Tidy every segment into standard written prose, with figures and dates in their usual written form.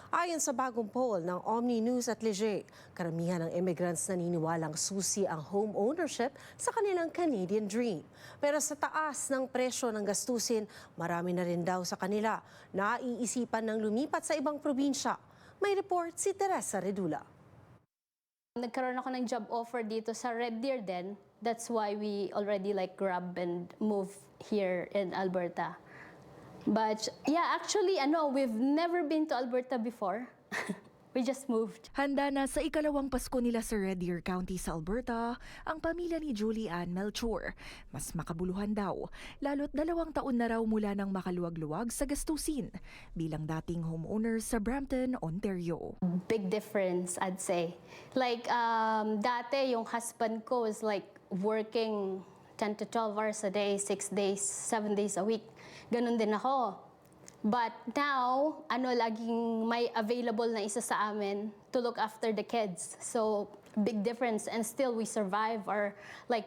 Ayon sa bagong poll ng Omni News at Leger, karamihan ng immigrants naniniwalang susi ang home ownership sa kanilang Canadian dream. Pero sa taas ng presyo ng gastusin, marami na rin daw sa kanila na iisipan ng lumipat sa ibang probinsya. May report si Teresa Redula. Nagkaroon ako ng job offer dito sa Red Deer din. That's why we already grab and move here in Alberta. But yeah, actually, we've never been to Alberta before. We just moved. Handa na sa ikalawang Pasko nila sa Red Deer County sa Alberta ang pamilya ni Julie Ann Melchor. Mas makabuluhan daw, lalo't 2 taon na raw mula nang makaluwag-luwag sa gastusin bilang dating homeowner sa Brampton, Ontario. Big difference, I'd say. Dati yung husband ko was working 10 to 12 hours a day, 6 days, 7 days a week. Ganun din ako. But now, laging may available na isa sa amin to look after the kids. So, big difference. And still, we survive our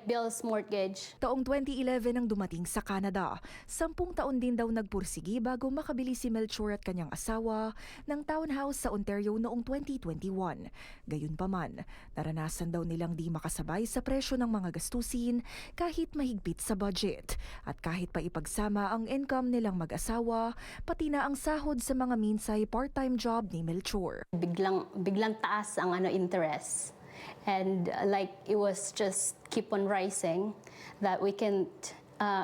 bills, mortgage. Taong 2011 ang dumating sa Canada. 10 taon din daw nagpursigi bago makabili si Melchor at kanyang asawa ng townhouse sa Ontario noong 2021. Gayunpaman, naranasan daw nilang di makasabay sa presyo ng mga gastusin kahit mahigpit sa budget. At kahit pa ipagsama ang income nilang mag-asawa, pati na ang sahod sa mga minsay part-time job ni Melchor. Biglang taas ang interest. And it was just keep on rising that we can't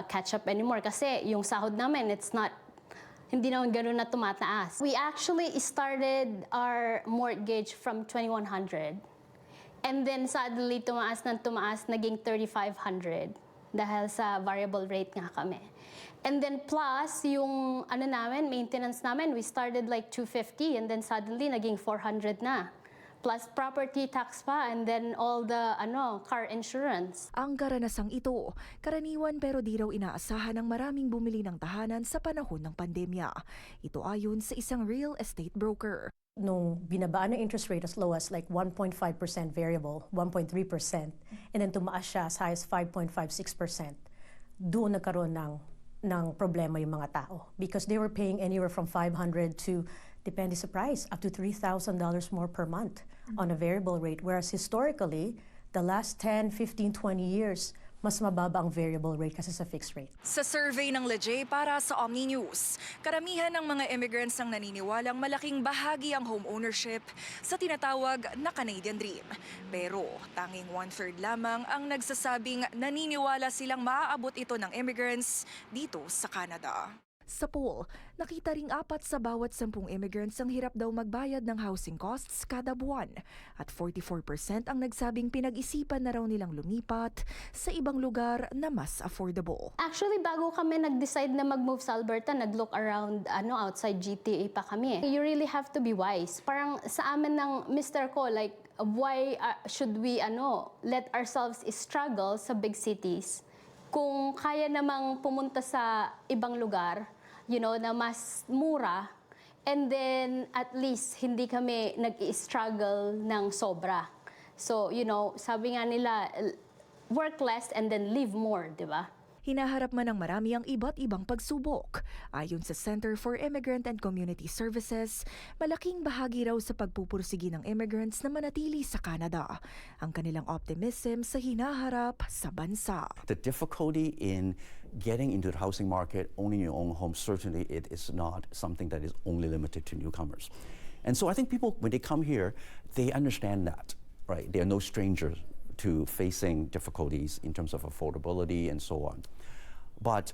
catch up anymore. Kasi yung sahod namin, hindi naman ganun na tumataas. We actually started our mortgage from 2,100. And then suddenly tumaas, naging 3,500 dahil sa variable rate nga kami. And then plus, yung maintenance namin, we started 250 and then suddenly naging 400 na. Plus property tax pa and then all the car insurance. Ang karanasang ito, karaniwan pero di raw inaasahan ng maraming bumili ng tahanan sa panahon ng pandemya. Ito ayon sa isang real estate broker. Nung binabaan ng interest rate as low as 1.5% variable, 1.3%, and then tumaas siya as high as 5.56%, doon nagkaroon ng problema yung mga tao. Because they were paying anywhere from $500 to, depende sa price, up to $3,000 more per month on a variable rate. Whereas historically, the last 10, 15, 20 years, mas mababa ang variable rate kasi sa fixed rate. Sa survey ng Leger para sa Omni News, karamihan ng mga immigrants ang naniniwalang malaking bahagi ang home ownership sa tinatawag na Canadian Dream. Pero tanging 1/3 lamang ang nagsasabing naniniwala silang maaabot ito ng immigrants dito sa Canada. Sa poll, nakita ring 4 sa bawat 10 immigrants ang hirap daw magbayad ng housing costs kada buwan at 44% ang nagsabing pinag-isipan na raw nilang lumipat sa ibang lugar na mas affordable. Actually, bago kami nag-decide na mag-move sa Alberta, nag-look around outside GTA pa kami. You really have to be wise. Parang sa amin ng Mr. ko, why should we let ourselves struggle sa big cities kung kaya namang pumunta sa ibang lugar na mas mura, and then at least hindi kami nag-i-struggle ng sobra. So, sabi nga nila, work less and then live more, di ba? Hinaharap man ng marami ang iba't ibang pagsubok. Ayon sa Center for Immigrant and Community Services, malaking bahagi raw sa pagpupursigi ng immigrants na manatili sa Canada ang kanilang optimism sa hinaharap sa bansa. The difficulty in getting into the housing market, owning your own home, certainly it is not something that is only limited to newcomers. And so I think people, when they come here, they understand that, right? They are no strangers to facing difficulties in terms of affordability and so on. But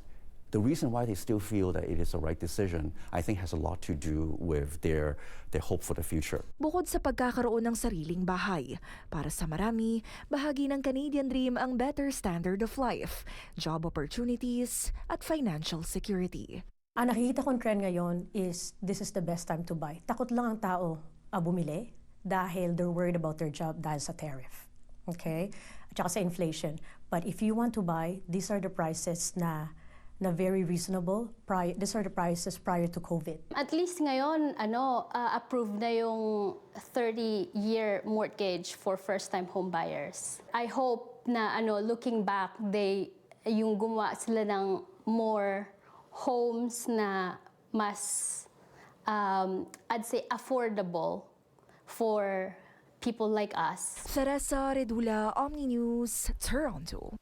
the reason why they still feel that it is the right decision, I think has a lot to do with their hope for the future. Bukod sa pagkakaroon ng sariling bahay, para sa marami, bahagi ng Canadian Dream ang better standard of life, job opportunities, at financial security. Ang nakikita kong trend ngayon is this is the best time to buy. Takot lang ang tao bumili dahil they're worried about their job dahil sa tariff. Okay? At saka sa inflation. But if you want to buy, these are the prices na very reasonable. These are the prices prior to COVID. At least ngayon, approved na yung 30-year mortgage for first-time home buyers. I hope na looking back, yung gumawa sila ng more homes na mas I'd say affordable for people like us. Teresa Redula, Omni News, Toronto.